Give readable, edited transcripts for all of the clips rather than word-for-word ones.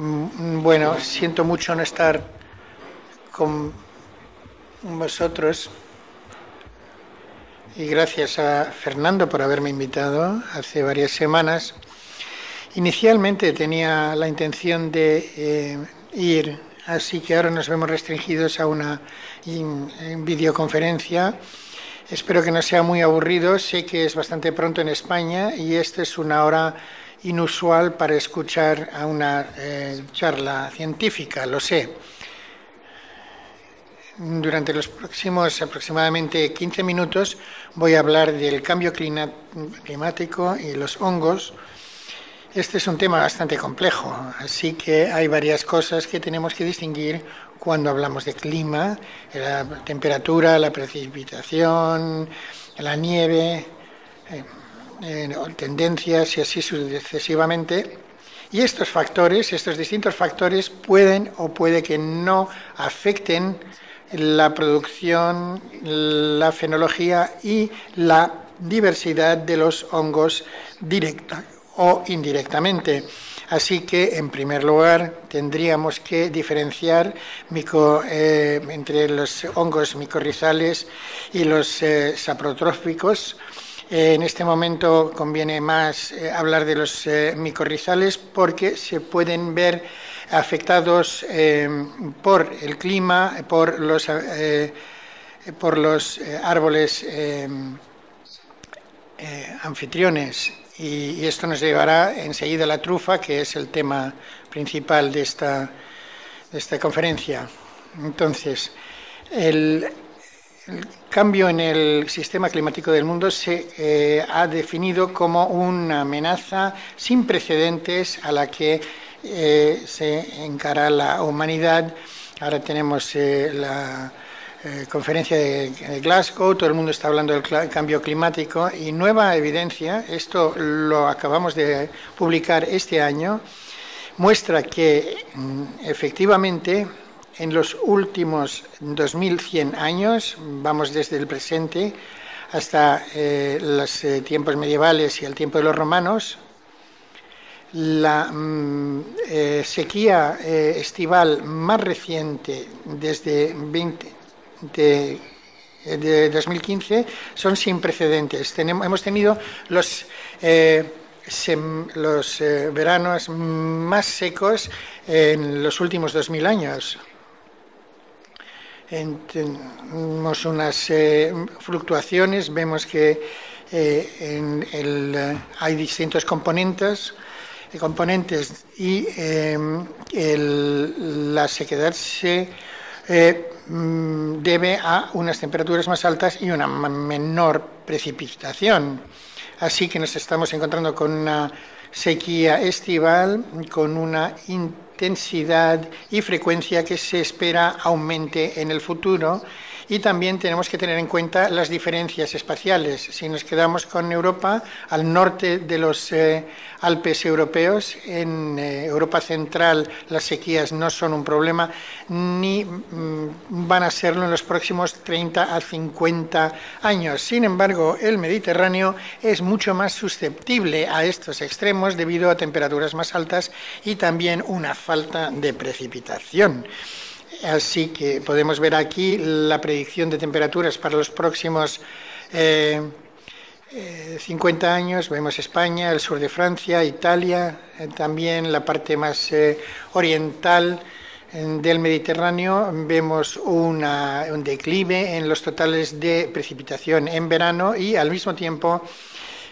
Bueno, siento mucho no estar con vosotros y gracias a Fernando por haberme invitado hace varias semanas. Inicialmente tenía la intención de ir, así que ahora nos vemos restringidos a una videoconferencia. Espero que no sea muy aburrido. Sé que es bastante pronto en España y esta es una hora inusual para escuchar a una charla científica, lo sé. Durante los próximos aproximadamente 15 minutos voy a hablar del cambio climático y los hongos. Este es un tema bastante complejo, así que hay varias cosas que tenemos que distinguir cuando hablamos de clima: la temperatura, la precipitación, la nieve, tendencias y así sucesivamente. Y estos factores, estos distintos factores, pueden o puede que no afecten la producción, la fenología y la diversidad de los hongos directa o indirectamente. Así que, en primer lugar, tendríamos que diferenciar entre los hongos micorrizales y los saprotróficos. En este momento conviene más hablar de los micorrizales porque se pueden ver afectados por el clima, por los árboles anfitriones. Y esto nos llevará enseguida a la trufa, que es el tema principal de esta conferencia. Entonces, el cambio en el sistema climático del mundo se ha definido como una amenaza sin precedentes a la que se encara la humanidad. Ahora tenemos la conferencia de Glasgow, todo el mundo está hablando del cambio climático y nueva evidencia, esto lo acabamos de publicar este año, muestra que efectivamente en los últimos 2100 años, vamos desde el presente hasta los tiempos medievales y el tiempo de los romanos, la sequía estival más reciente desde 2015 son sin precedentes. Hemos tenido los veranos más secos en los últimos 2000 años. Tenemos unas fluctuaciones, vemos que hay distintos componentes y la sequedad se debe a unas temperaturas más altas y una menor precipitación. Así que nos estamos encontrando con una sequía estival, con una intensidad y frecuencia que se espera aumente en el futuro. Y también tenemos que tener en cuenta las diferencias espaciales. Si nos quedamos con Europa, al norte de los Alpes europeos, en Europa central las sequías no son un problema, ni van a serlo en los próximos 30 a 50 años. Sin embargo, el Mediterráneo es mucho más susceptible a estos extremos debido a temperaturas más altas y también una falta de precipitación. Así que podemos ver aquí la predicción de temperaturas para los próximos 50 años. Vemos España, el sur de Francia, Italia, también la parte más oriental del Mediterráneo. Vemos un declive en los totales de precipitación en verano y al mismo tiempo,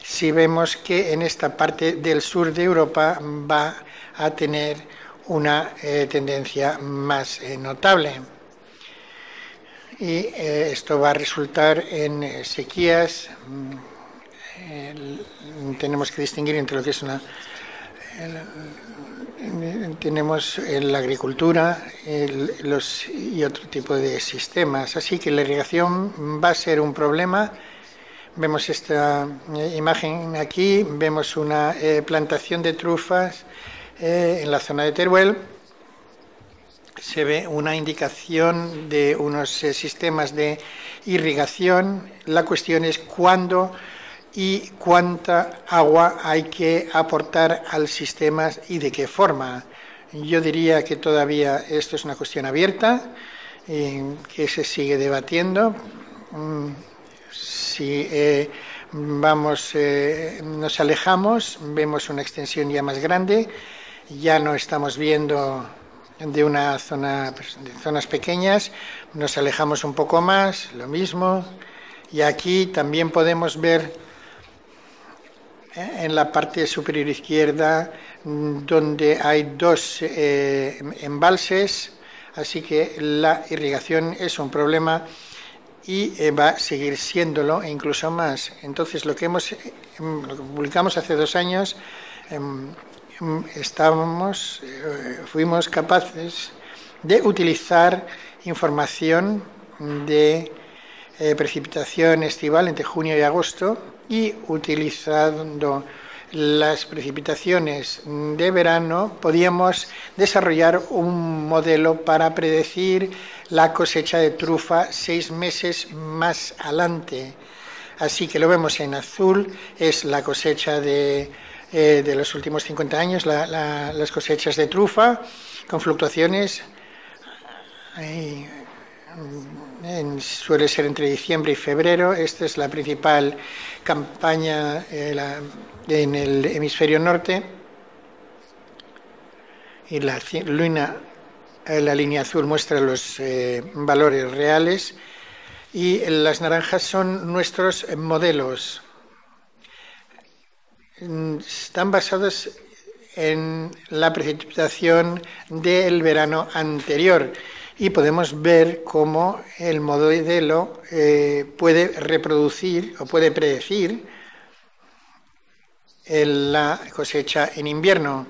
si vemos que en esta parte del sur de Europa va a tener una tendencia más notable. Y esto va a resultar en sequías. Tenemos que distinguir entre lo que es tenemos la agricultura y otro tipo de sistemas. Así que la irrigación va a ser un problema. Vemos esta imagen aquí, vemos una plantación de trufas en la zona de Teruel. Se ve una indicación de unos sistemas de irrigación. La cuestión es cuándo y cuánta agua hay que aportar al sistema y de qué forma. Yo diría que todavía esto es una cuestión abierta, que se sigue debatiendo. Si nos alejamos, vemos una extensión ya más grande, ya no estamos viendo de una zona, de zonas pequeñas, nos alejamos un poco más, lo mismo, y aquí también podemos ver en la parte superior izquierda donde hay dos embalses, así que la irrigación es un problema y va a seguir siéndolo e incluso más. Entonces lo que publicamos hace 2 años, fuimos capaces de utilizar información de precipitación estival entre junio y agosto, y utilizando las precipitaciones de verano podíamos desarrollar un modelo para predecir la cosecha de trufa 6 meses más adelante. Así que lo vemos en azul, es la cosecha de los últimos 50 años, las cosechas de trufa con fluctuaciones. Suele ser entre diciembre y febrero. Esta es la principal campaña en el hemisferio norte, y la línea azul muestra los valores reales y las naranjas son nuestros modelos. Están basados en la precipitación del verano anterior, y podemos ver cómo el modelo puede reproducir o puede predecir la cosecha en invierno.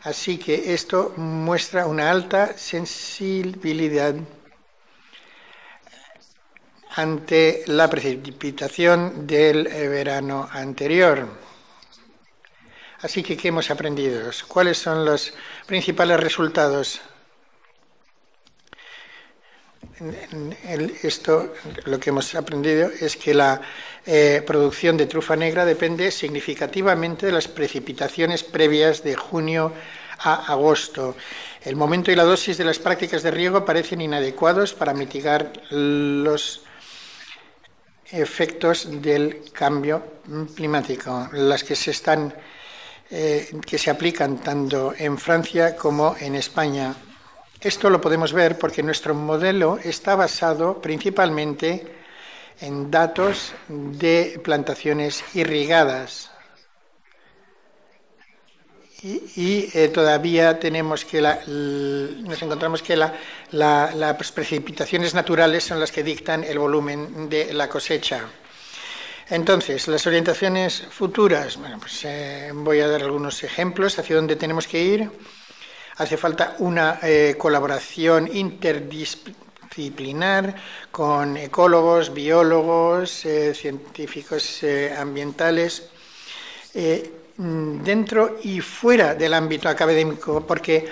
Así que esto muestra una alta sensibilidad ante la precipitación del verano anterior. Así que, ¿qué hemos aprendido? ¿Cuáles son los principales resultados? Lo que hemos aprendido es que la producción de trufa negra depende significativamente de las precipitaciones previas de junio a agosto. El momento y la dosis de las prácticas de riego parecen inadecuados para mitigar los efectos del cambio climático, las que se aplican tanto en Francia como en España. Esto lo podemos ver porque nuestro modelo está basado principalmente en datos de plantaciones irrigadas. Y todavía nos encontramos que las precipitaciones naturales son las que dictan el volumen de la cosecha. Entonces, las orientaciones futuras, voy a dar algunos ejemplos hacia dónde tenemos que ir. Hace falta una colaboración interdisciplinar con ecólogos, biólogos, científicos ambientales, dentro y fuera del ámbito académico, porque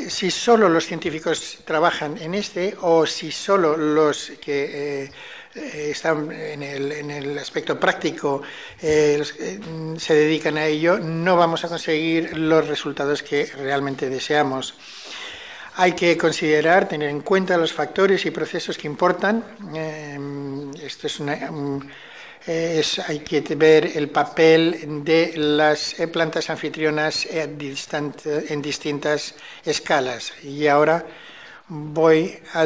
si solo los científicos trabajan en o si solo los que están en el aspecto práctico se dedican a ello, no vamos a conseguir los resultados que realmente deseamos. Hay que considerar, tener en cuenta los factores y procesos que importan. Hay que ver el papel de las plantas anfitrionas en distintas escalas. Y ahora voy a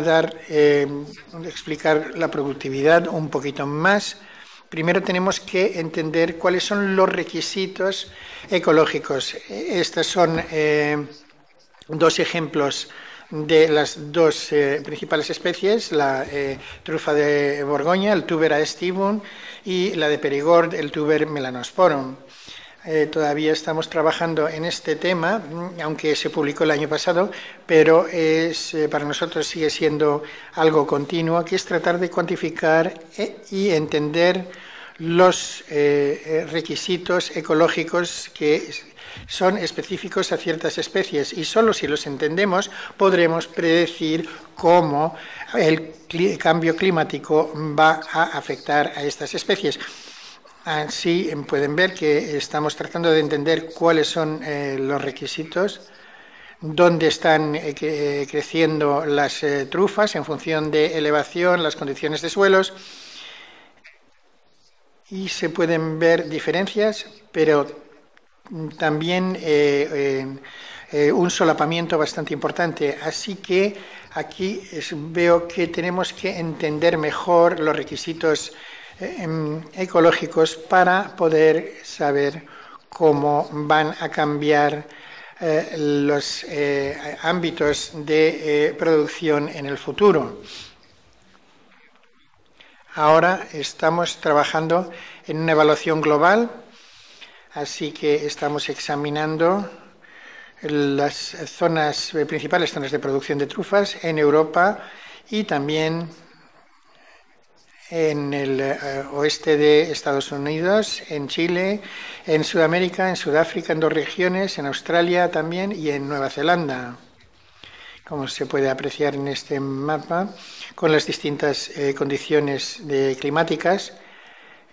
explicar la productividad un poquito más. Primero tenemos que entender cuáles son los requisitos ecológicos. Estos son 2 ejemplos de las 2 principales especies, la trufa de Borgoña, el Tuber aestivum, y la de Perigord, el Tuber melanosporum. Todavía estamos trabajando en este tema, aunque se publicó el año pasado, pero para nosotros sigue siendo algo continuo, que es tratar de cuantificar y entender los requisitos ecológicos que son específicos a ciertas especies, y solo si los entendemos podremos predecir cómo el cambio climático va a afectar a estas especies. Así pueden ver que estamos tratando de entender cuáles son los requisitos. dónde están creciendo las trufas en función de elevación, las condiciones de suelos, y se pueden ver diferencias, pero también un solapamiento bastante importante. Así que aquí veo que tenemos que entender mejor los requisitos ecológicos para poder saber cómo van a cambiar los ámbitos de producción en el futuro. Ahora estamos trabajando en una evaluación global, así que estamos examinando las principales zonas de producción de trufas en Europa y también en el oeste de Estados Unidos, en Chile, en Sudamérica, en Sudáfrica, en 2 regiones, en Australia también y en Nueva Zelanda, como se puede apreciar en este mapa, con las distintas condiciones climáticas.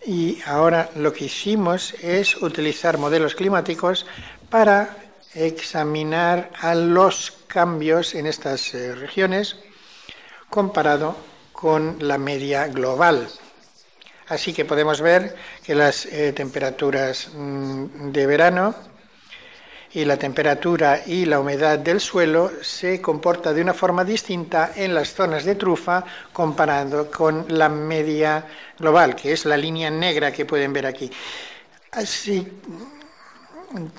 Y ahora lo que hicimos es utilizar modelos climáticos para examinar a los cambios en estas regiones comparado con la media global. Así que podemos ver que las temperaturas de verano y la temperatura y la humedad del suelo se comporta de una forma distinta en las zonas de trufa comparado con la media global, que es la línea negra que pueden ver aquí. Así,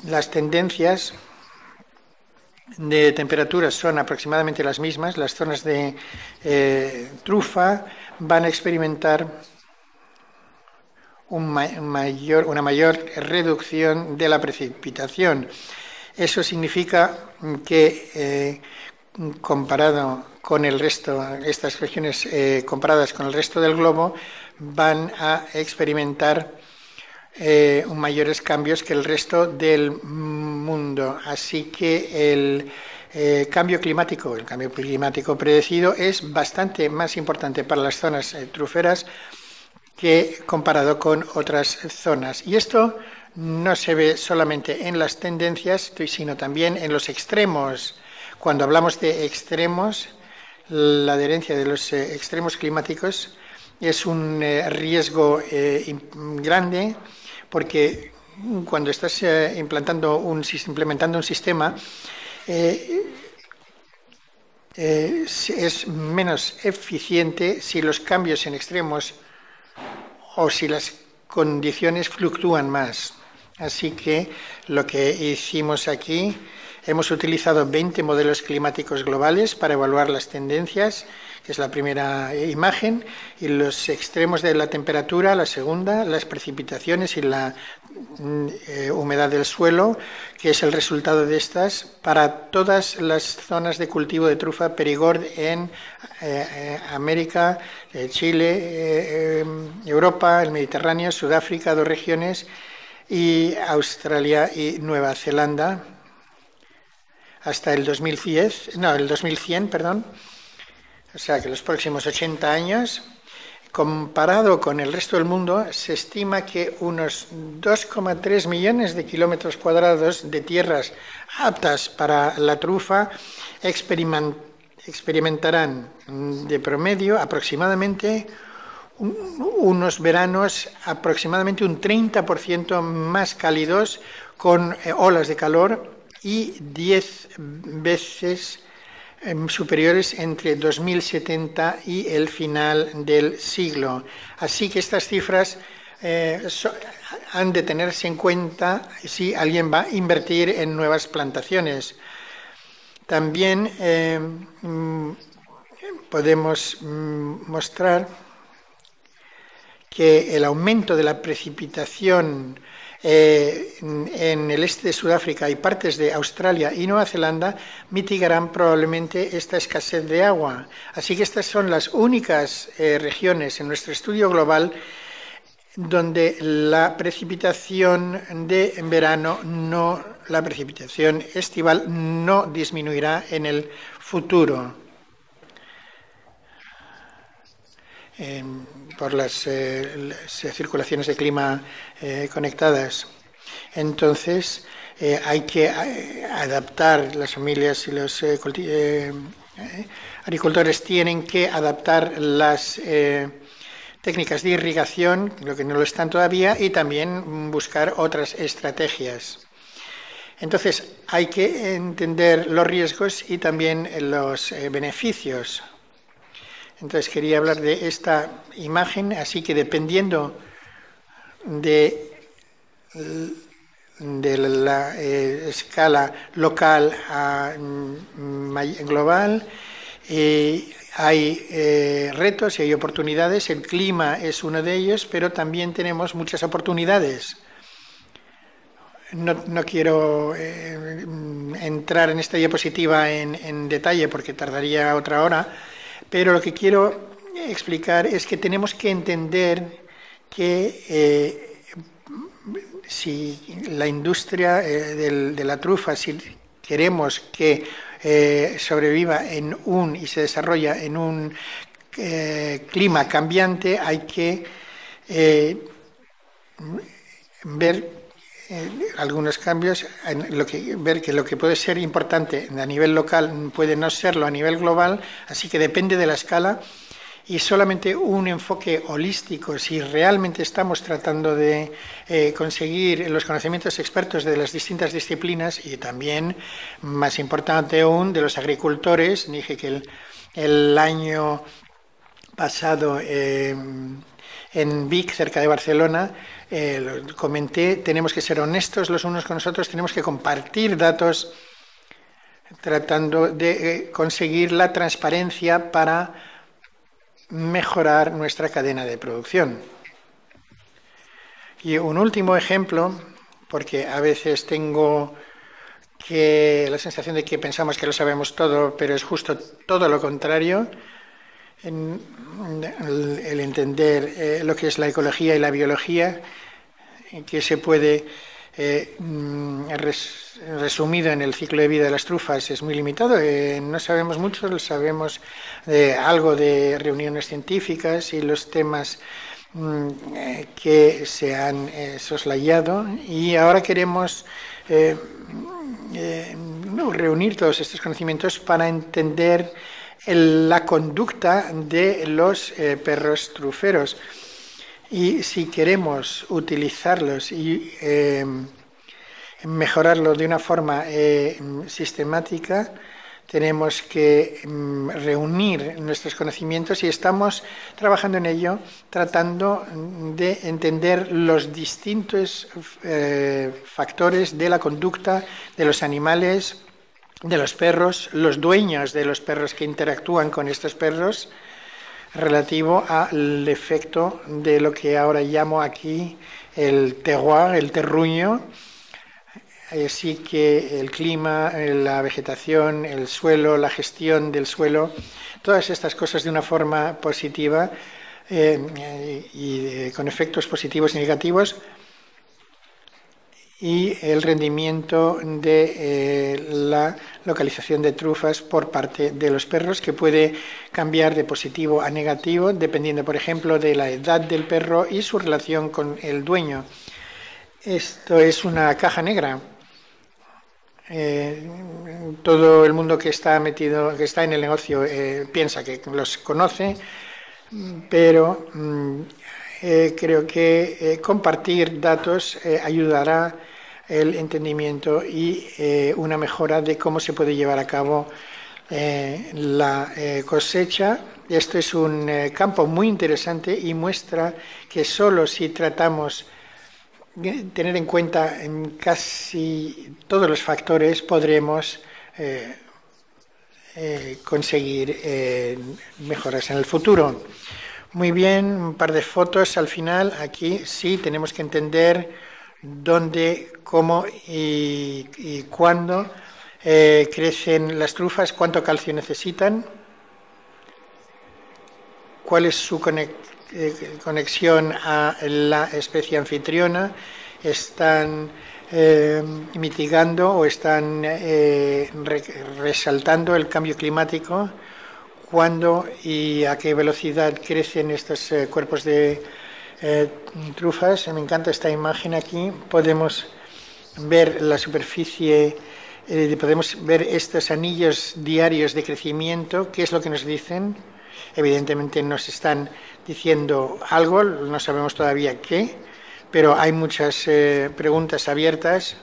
las tendencias de temperaturas son aproximadamente las mismas. Las zonas de trufa van a experimentar una mayor reducción de la precipitación. Eso significa que comparado con el resto, estas regiones comparadas con el resto del globo, van a experimentar mayores cambios que el resto del mundo. Así que el cambio climático predecido es bastante más importante para las zonas truferas que comparado con otras zonas. Y esto no se ve solamente en las tendencias, sino también en los extremos. Cuando hablamos de extremos, la adherencia de los extremos climáticos es un riesgo grande, porque cuando estás implementando un sistema, es menos eficiente si los cambios en extremos o si las condiciones fluctúan más. Así que lo que hicimos aquí, hemos utilizado 20 modelos climáticos globales para evaluar las tendencias, que es la primera imagen, y los extremos de la temperatura, la segunda, las precipitaciones y la humedad del suelo, que es el resultado de estas, para todas las zonas de cultivo de trufa Perigord en América, Chile, Europa, el Mediterráneo, Sudáfrica, 2 regiones, y Australia y Nueva Zelanda, hasta el 2100, perdón. O sea que los próximos 80 años, comparado con el resto del mundo, se estima que unos 2,3 millones de kilómetros cuadrados de tierras aptas para la trufa experimentarán de promedio aproximadamente unos veranos aproximadamente un 30% más cálidos, con olas de calor y 10 veces superiores entre 2070 y el final del siglo. Así que estas cifras han de tenerse en cuenta si alguien va a invertir en nuevas plantaciones. También podemos mostrar que el aumento de la precipitación en el este de Sudáfrica y partes de Australia y Nueva Zelanda mitigarán probablemente esta escasez de agua. Así que estas son las únicas regiones en nuestro estudio global donde la precipitación de verano, la precipitación estival no disminuirá en el futuro. Por las circulaciones de clima conectadas. Entonces, hay que adaptar, las familias y los agricultores tienen que adaptar las técnicas de irrigación, lo que no lo están todavía, y también buscar otras estrategias. Entonces, hay que entender los riesgos y también los beneficios. Entonces, quería hablar de esta imagen, así que dependiendo de la escala local a global, hay retos y hay oportunidades. El clima es uno de ellos, pero también tenemos muchas oportunidades. No quiero entrar en esta diapositiva en detalle porque tardaría otra hora, pero lo que quiero explicar es que tenemos que entender que si la industria de la trufa, si queremos que sobreviva y se desarrolla en un clima cambiante, hay que ver algunos cambios, ver que lo que puede ser importante a nivel local puede no serlo a nivel global, así que depende de la escala, y solamente un enfoque holístico, si realmente estamos tratando de conseguir los conocimientos expertos de las distintas disciplinas y también, más importante aún, de los agricultores. Dije que el año pasado en Vic, cerca de Barcelona, lo comenté, tenemos que ser honestos los unos con los otros, tenemos que compartir datos tratando de conseguir la transparencia para mejorar nuestra cadena de producción. Y un último ejemplo, porque a veces tengo la sensación de que pensamos que lo sabemos todo, pero es justo todo lo contrario. El entender lo que es la ecología y la biología, que se puede resumido en el ciclo de vida de las trufas, es muy limitado. No sabemos mucho, sabemos algo de reuniones científicas y los temas que se han soslayado, y ahora queremos reunir todos estos conocimientos para entender la conducta de los perros truferos. Y si queremos utilizarlos y mejorarlo de una forma sistemática, tenemos que reunir nuestros conocimientos, y estamos trabajando en ello, tratando de entender los distintos factores de la conducta de los animales, de los perros, los dueños de los perros que interactúan con estos perros, relativo al efecto de lo que ahora llamo aquí el terroir, el terruño. Así que el clima, la vegetación, el suelo, la gestión del suelo, todas estas cosas de una forma positiva y con efectos positivos y negativos, y el rendimiento de la localización de trufas por parte de los perros, que puede cambiar de positivo a negativo dependiendo, por ejemplo, de la edad del perro y su relación con el dueño. Esto es una caja negra. Todo el mundo que está metido, que está en el negocio, piensa que los conoce, pero creo que compartir datos ayudará el entendimiento y una mejora de cómo se puede llevar a cabo la cosecha. Esto es un campo muy interesante y muestra que solo si tratamos de tener en cuenta en casi todos los factores podremos conseguir mejoras en el futuro. Muy bien, un par de fotos al final. Aquí sí tenemos que entender dónde, cómo y cuándo crecen las trufas, cuánto calcio necesitan, cuál es su conexión a la especie anfitriona, están mitigando o están resaltando el cambio climático, cuándo y a qué velocidad crecen estos cuerpos de trufas. Me encanta esta imagen aquí. Podemos ver la superficie, podemos ver estos anillos diarios de crecimiento. ¿Qué es lo que nos dicen? Evidentemente nos están diciendo algo, no sabemos todavía qué, pero hay muchas preguntas abiertas.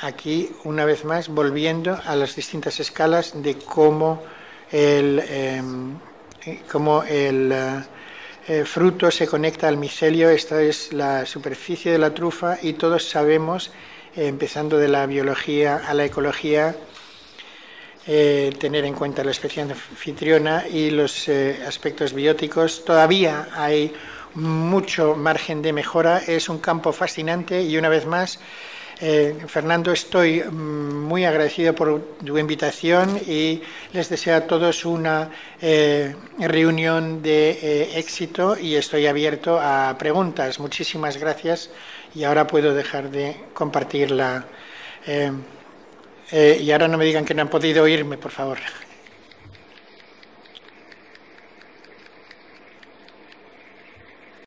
Aquí, una vez más, volviendo a las distintas escalas de cómo el fruto se conecta al micelio. Esta es la superficie de la trufa y todos sabemos, empezando de la biología a la ecología, tener en cuenta la especie anfitriona y los aspectos bióticos. Todavía hay mucho margen de mejora, es un campo fascinante y una vez más, Fernando, estoy muy agradecido por tu invitación y les deseo a todos una reunión de éxito y estoy abierto a preguntas. Muchísimas gracias y ahora puedo dejar de compartir y ahora no me digan que no han podido oírme, por favor.